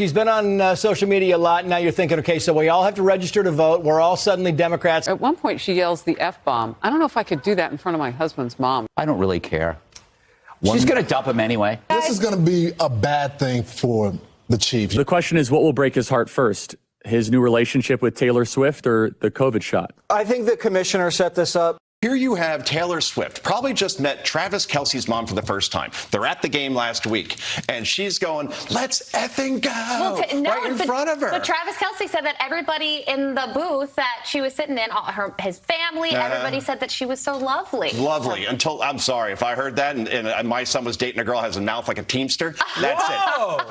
She's been on social media a lot. Now you're thinking, okay, so we all have to register to vote. We're all suddenly Democrats. At one point, she yells the F-bomb. I don't know if I could do that in front of my husband's mom. I don't really care. She's going to dump him anyway. This is going to be a bad thing for the chief. The question is, what will break his heart first? His new relationship with Taylor Swift or the COVID shot? I think the commissioner set this up. Here you have Taylor Swift, probably just met Travis Kelce's mom for the first time. They're at the game last week, and she's going, let's effing go, right in front of her. But Travis Kelce said that everybody in the booth that she was sitting in, his family, everybody said that she was so lovely. Lovely, until, I'm sorry, if I heard that and my son was dating a girl who has a mouth like a Teamster, that's it.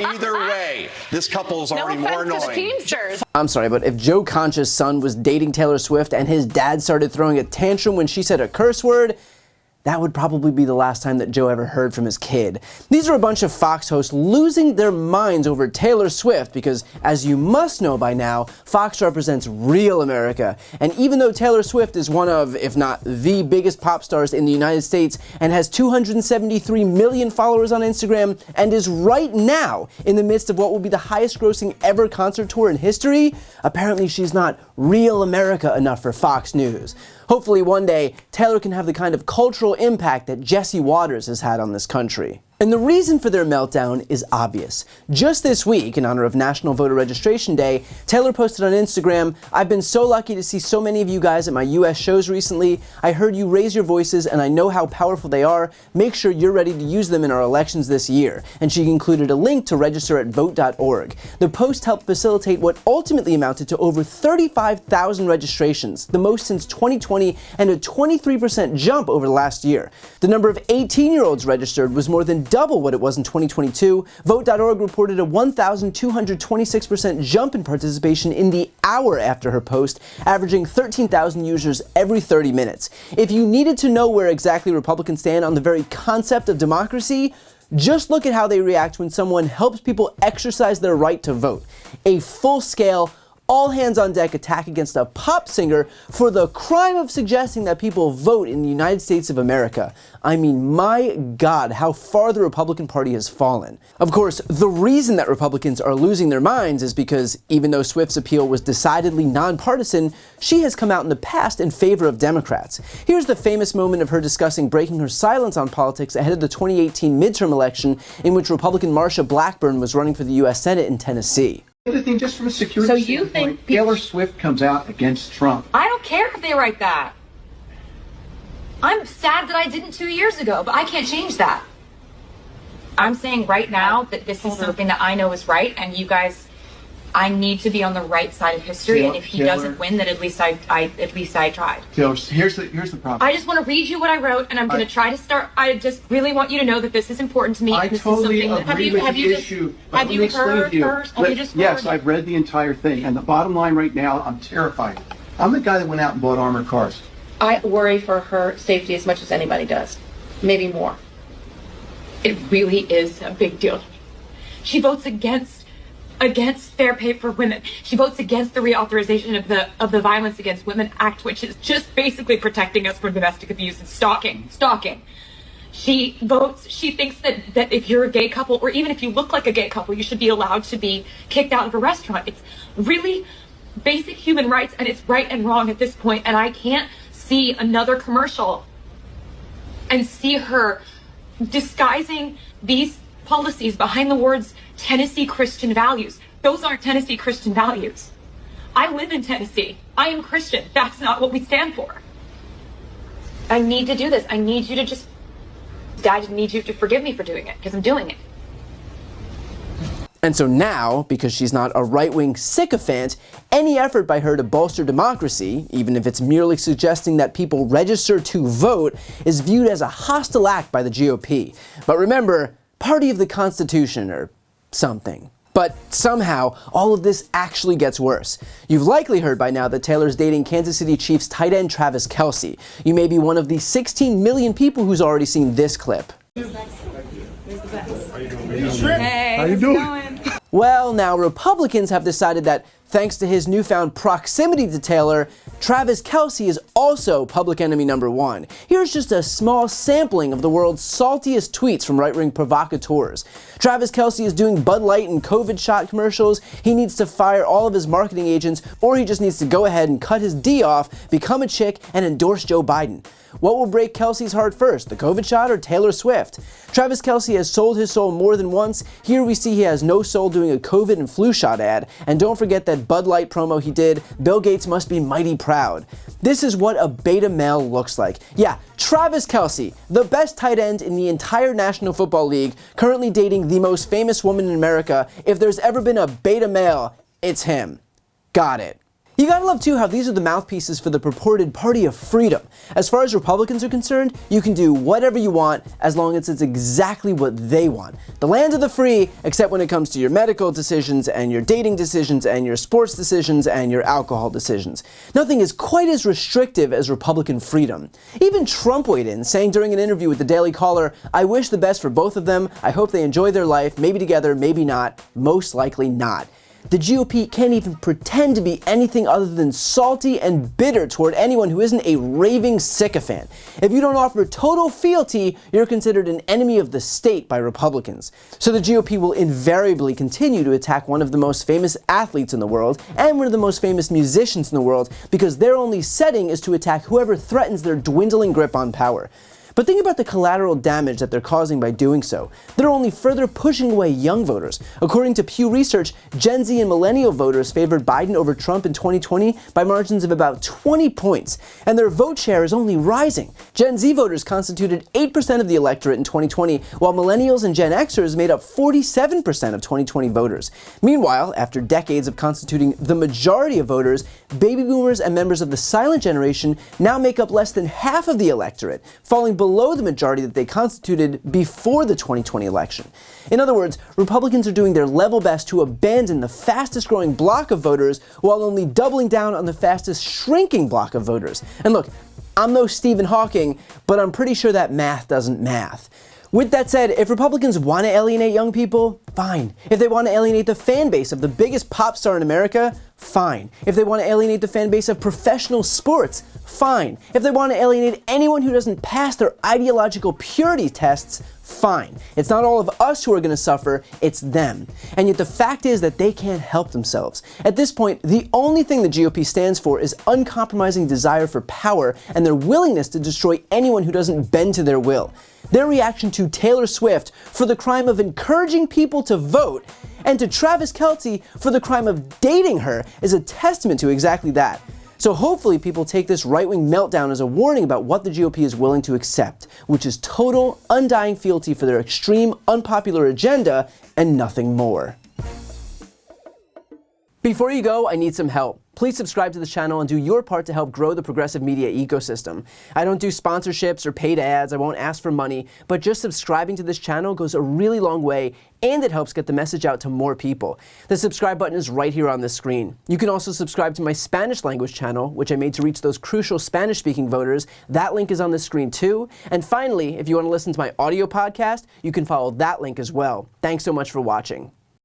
Either way, this couple is already more annoying. To the Teamsters. I'm sorry, but if Joe Concha's son was dating Taylor Swift and his dad started throwing a tantrum when she said a curse word, that would probably be the last time that Joe ever heard from his kid. These are a bunch of Fox hosts losing their minds over Taylor Swift because, as you must know by now, Fox represents real America. And even though Taylor Swift is one of, if not the biggest pop stars in the United States and has 273 million followers on Instagram and is right now in the midst of what will be the highest grossing ever concert tour in history, apparently she's not real America enough for Fox News. Hopefully one day, Taylor can have the kind of cultural impact that Jesse Waters has had on this country. And the reason for their meltdown is obvious. Just this week, in honor of National Voter Registration Day, Taylor posted on Instagram, "I've been so lucky to see so many of you guys at my US shows recently. I heard you raise your voices and I know how powerful they are. Make sure you're ready to use them in our elections this year." And she included a link to register at vote.org. The post helped facilitate what ultimately amounted to over 35,000 registrations, the most since 2020 and a 23% jump over the last year. The number of 18-year-olds registered was more than double what it was in 2022. Vote.org reported a 1,226% jump in participation in the hour after her post, averaging 13,000 users every 30 minutes. If you needed to know where exactly Republicans stand on the very concept of democracy, just look at how they react when someone helps people exercise their right to vote. A full-scale, all-hands-on-deck attack against a pop singer for the crime of suggesting that people vote in the United States of America. I mean, my God, how far the Republican Party has fallen. Of course, the reason that Republicans are losing their minds is because, even though Swift's appeal was decidedly nonpartisan, she has come out in the past in favor of Democrats. Here's the famous moment of her discussing breaking her silence on politics ahead of the 2018 midterm election, in which Republican Marsha Blackburn was running for the U.S. Senate in Tennessee. The other thing, just from a security standpoint, Taylor Swift comes out against Trump. I don't care if they write that. I'm sad that I didn't 2 years ago, but I can't change that. I'm saying right now that this is something that I know is right, and you guys, I need to be on the right side of history. And if he doesn't win, then at least I tried. Taylor, here's the problem. I just want to read you what I wrote, and I'm going to try to start. I just really want you to know that this is important to me. I totally agree with the issue. Have you heard her? Yes, I've read the entire thing, and the bottom line right now, I'm terrified. I'm the guy that went out and bought armored cars. I worry for her safety as much as anybody does, maybe more. It really is a big deal. She votes against fair pay for women. She votes against the reauthorization of the Violence Against Women Act, which is just basically protecting us from domestic abuse and stalking. She thinks that if you're a gay couple, or even if you look like a gay couple, you should be allowed to be kicked out of a restaurant. It's really basic human rights, and it's right and wrong at this point, and I can't see another commercial and see her disguising these policies behind the words Tennessee Christian values. Those aren't Tennessee Christian values. I live in Tennessee. I am Christian. That's not what we stand for. I need to do this. I need you to forgive me for doing it, because I'm doing it. And so now, because she's not a right-wing sycophant, any effort by her to bolster democracy, even if it's merely suggesting that people register to vote, is viewed as a hostile act by the GOP. But remember, party of the Constitution or something. But somehow, all of this actually gets worse. You've likely heard by now that Taylor's dating Kansas City Chiefs tight end Travis Kelce. You may be one of the 16 million people who's already seen this clip. Hey, how you doing? Well, now Republicans have decided that thanks to his newfound proximity to Taylor, Travis Kelce is also public enemy number one. Here's just a small sampling of the world's saltiest tweets from right-wing provocateurs. Travis Kelce is doing Bud Light and COVID shot commercials. He needs to fire all of his marketing agents, or he just needs to go ahead and cut his D off, become a chick, and endorse Joe Biden. What will break Kelce's heart first, the COVID shot or Taylor Swift? Travis Kelce has sold his soul more than once. Here we see he has no soul doing a COVID and flu shot ad. And don't forget that Bud Light promo he did, Bill Gates must be mighty proud. This is what a beta male looks like. Yeah, Travis Kelce, the best tight end in the entire National Football League, currently dating the most famous woman in America. If there's ever been a beta male, it's him. Got it. You gotta love too how these are the mouthpieces for the purported party of freedom. As far as Republicans are concerned, you can do whatever you want as long as it's exactly what they want. The land of the free, except when it comes to your medical decisions and your dating decisions and your sports decisions and your alcohol decisions. Nothing is quite as restrictive as Republican freedom. Even Trump weighed in, saying during an interview with the Daily Caller, "I wish the best for both of them. I hope they enjoy their life, maybe together, maybe not, most likely not." The GOP can't even pretend to be anything other than salty and bitter toward anyone who isn't a raving sycophant. If you don't offer total fealty, you're considered an enemy of the state by Republicans. So the GOP will invariably continue to attack one of the most famous athletes in the world and one of the most famous musicians in the world because their only setting is to attack whoever threatens their dwindling grip on power. But think about the collateral damage that they're causing by doing so. They're only further pushing away young voters. According to Pew Research, Gen Z and millennial voters favored Biden over Trump in 2020 by margins of about 20 points, and their vote share is only rising. Gen Z voters constituted 8% of the electorate in 2020, while millennials and Gen Xers made up 47% of 2020 voters. Meanwhile, after decades of constituting the majority of voters, baby boomers and members of the silent generation now make up less than half of the electorate, falling below the majority that they constituted before the 2020 election. In other words, Republicans are doing their level best to abandon the fastest growing block of voters while only doubling down on the fastest shrinking block of voters. And look, I'm no Stephen Hawking, but I'm pretty sure that math doesn't math. With that said, if Republicans want to alienate young people, fine. If they want to alienate the fan base of the biggest pop star in America, fine. If they want to alienate the fan base of professional sports, fine. If they want to alienate anyone who doesn't pass their ideological purity tests, fine. It's not all of us who are going to suffer, it's them. And yet the fact is that they can't help themselves. At this point, the only thing the GOP stands for is uncompromising desire for power and their willingness to destroy anyone who doesn't bend to their will. Their reaction to Taylor Swift for the crime of encouraging people to vote and to Travis Kelce for the crime of dating her is a testament to exactly that. So hopefully people take this right-wing meltdown as a warning about what the GOP is willing to accept, which is total, undying fealty for their extreme, unpopular agenda and nothing more. Before you go, I need some help. Please subscribe to the channel and do your part to help grow the progressive media ecosystem. I don't do sponsorships or paid ads, I won't ask for money, but just subscribing to this channel goes a really long way and it helps get the message out to more people. The subscribe button is right here on the screen. You can also subscribe to my Spanish language channel, which I made to reach those crucial Spanish-speaking voters. That link is on the screen too. And finally, if you want to listen to my audio podcast, you can follow that link as well. Thanks so much for watching.